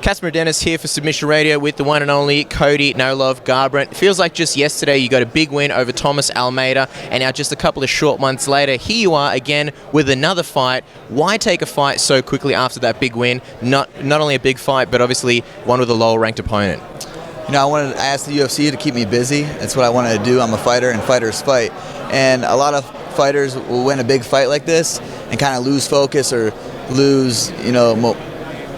Casper Dennis here for Submission Radio with the one and only Cody Garbrandt. It feels like just yesterday you got a big win over Thomas Almeida, and now just a couple of short months later, here you are again with another fight. Why take a fight so quickly after that big win? Not only a big fight, but obviously one with a lower-ranked opponent. You know, I asked the UFC to keep me busy. That's what I wanted to do. I'm a fighter, and fighters fight. And a lot of fighters will win a big fight like this and kind of lose focus or lose,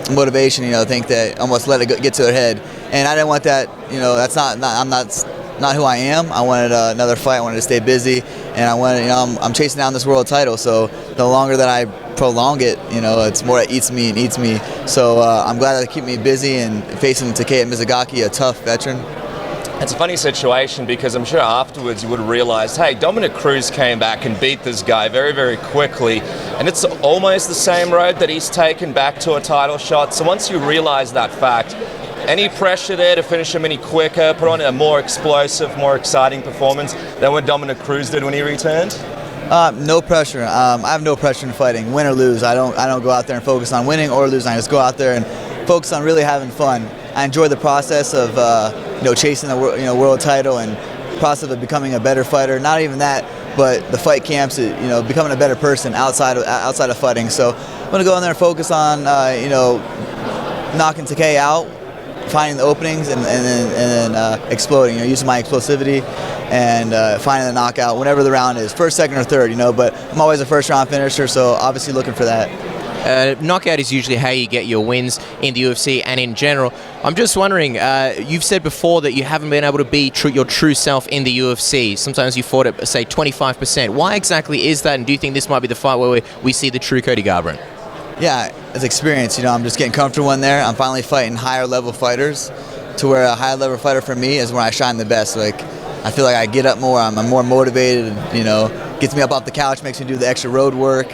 motivation, think that almost let it get to their head, and I didn't want that. That's not who I am. I wanted another fight. I wanted to stay busy, and I wanted, I'm chasing down this world title. So the longer that I prolong it, it's more that eats me and eats me. So I'm glad that it keep me busy and facing Takeya Mizugaki, a tough veteran. It's a funny situation because I'm sure afterwards you would have realized, hey, Dominick Cruz came back and beat this guy very, very quickly, and it's almost the same road that he's taken back to a title shot. So once you realize that fact, any pressure there to finish him any quicker, put on a more explosive, more exciting performance than what Dominick Cruz did when he returned? No pressure. I have no pressure in fighting, win or lose. I don't go out there and focus on winning or losing. I just go out there and focus on really having fun. I enjoy the process of chasing the world title and process of becoming a better fighter. Not even that, but the fight camps, becoming a better person outside of fighting. So I'm gonna go in there and focus on knocking Takeya out, finding the openings, and then exploding. Using my explosivity and finding the knockout whenever the round is, first, second, or third. But I'm always a first round finisher, so obviously looking for that. Knockout is usually how you get your wins in the UFC and in general. I'm just wondering, you've said before that you haven't been able to be your true self in the UFC. Sometimes you fought at, say, 25%. Why exactly is that, and do you think this might be the fight where we see the true Cody Garbrandt? Yeah, it's experience. I'm just getting comfortable in there. I'm finally fighting higher level fighters, to where a higher level fighter for me is when I shine the best. I feel like I get up more, I'm more motivated, gets me up off the couch, makes me do the extra road work.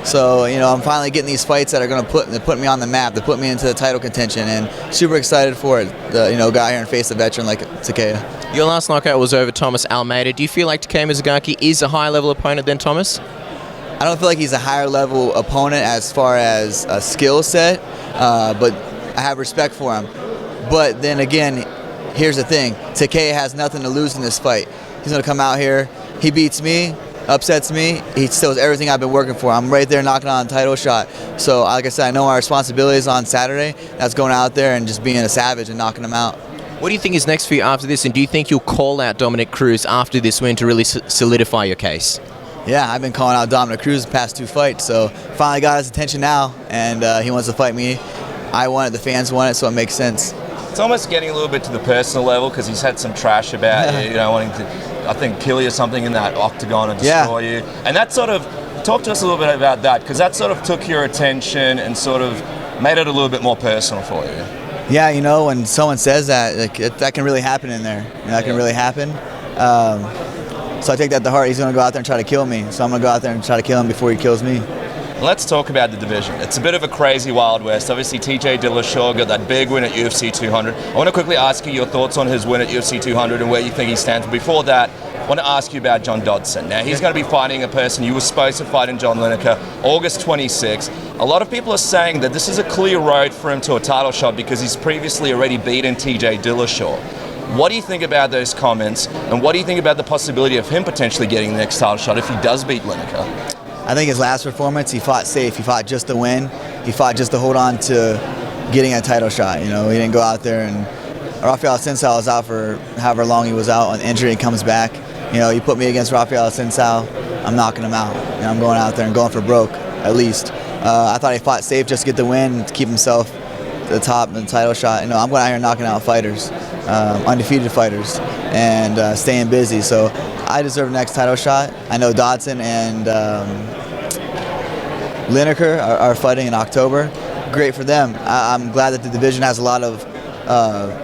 So, I'm finally getting these fights that are going to put me on the map, to put me into the title contention, and super excited for it. Go out here and face a veteran like Takeya. Your last knockout was over Thomas Almeida. Do you feel like Takeya Mizugaki is a higher level opponent than Thomas? I don't feel like he's a higher level opponent as far as a skill set, but I have respect for him. But then again, here's the thing. Takeya has nothing to lose in this fight. He's going to come out here, he beats me, upsets me, he steals everything I've been working for. I'm right there knocking on a title shot. So like I said, I know our responsibilities on Saturday. That's going out there and just being a savage and knocking him out. What do you think is next for you after this, and do you think you'll call out Dominick Cruz after this win to really solidify your case? Yeah, I've been calling out Dominick Cruz the past two fights, so finally got his attention now, and he wants to fight me. I want it, the fans want it, so it makes sense. It's almost getting a little bit to the personal level because he's had some trash about you, wanting to, I think, kill you or something in that octagon and destroy you. And that sort of, talk to us a little bit about that, because that sort of took your attention and sort of made it a little bit more personal for you. Yeah, when someone says that, that can really happen in there. That can really happen. So I take that to heart. He's going to go out there and try to kill me. So I'm going to go out there and try to kill him before he kills me. Let's talk about the division. It's a bit of a crazy Wild West. Obviously, Dillashaw got that big win at UFC 200. I want to quickly ask you your thoughts on his win at UFC 200 and where you think he stands. But before that, I want to ask you about John Dodson. Now, he's going to be fighting a person you were supposed to fight in John Lineker, August 26. A lot of people are saying that this is a clear road for him to a title shot because he's previously already beaten Dillashaw. What do you think about those comments, and what do you think about the possibility of him potentially getting the next title shot if he does beat Lineker? I think his last performance, he fought safe. He fought just to win. He fought just to hold on to getting a title shot. He didn't go out there and Rafael Assunção was out for however long he was out on injury and comes back. You put me against Rafael Assunção, I'm knocking him out. I'm going out there and going for broke, at least. I thought he fought safe just to get the win, to keep himself to the top in the title shot. I'm going out here knocking out fighters, undefeated fighters, and staying busy. So I deserve the next title shot. I know Dodson and Lineker are fighting in October. Great for them. I'm glad that the division has a lot of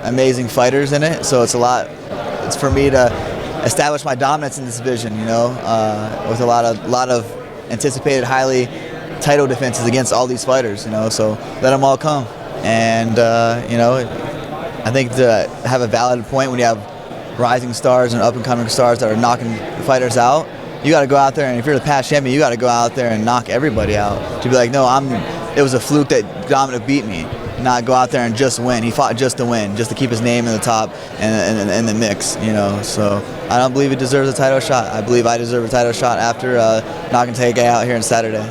amazing fighters in it. So it's for me to establish my dominance in this division. With a lot of anticipated highly title defenses against all these fighters. So let them all come. And I think to have a valid point when you have rising stars and up-and-coming stars that are knocking fighters out, you got to go out there, and if you're the past champion, you got to go out there and knock everybody out. To be like, no, it was a fluke that Dominick beat me. not go out there and just win. He fought just to win, just to keep his name in the top and in the mix, you know. So I don't believe he deserves a title shot. I believe I deserve a title shot after knocking Takeya out here on Saturday.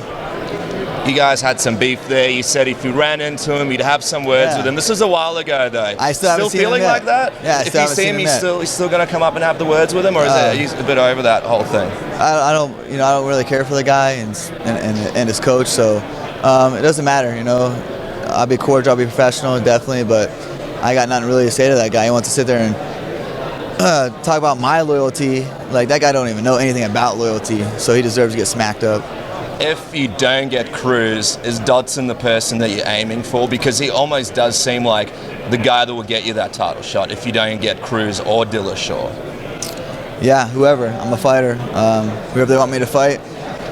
You guys had some beef there. You said if you ran into him, you'd have some words with him. This was a while ago, though. I still haven't seen feeling him yet. like that? Yeah, if you see him, he's still going to come up and have the words with him, or is he's a bit over that whole thing? I don't really care for the guy and his coach, so it doesn't matter. You know, I'll be cordial, I'll be professional, definitely, but I got nothing really to say to that guy. He wants to sit there and talk about my loyalty. Like, that guy don't even know anything about loyalty, so he deserves to get smacked up. If you don't get Cruz, is Dodson the person that you're aiming for? Because he almost does seem like the guy that will get you that title shot if you don't get Cruz or Dillashaw. Yeah, whoever. I'm a fighter. Whoever they want me to fight.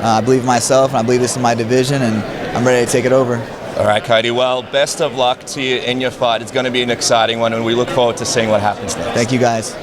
I believe in myself, and I believe this is my division, and I'm ready to take it over. All right, Cody. Well, best of luck to you in your fight. It's going to be an exciting one, and we look forward to seeing what happens next. Thank you, guys.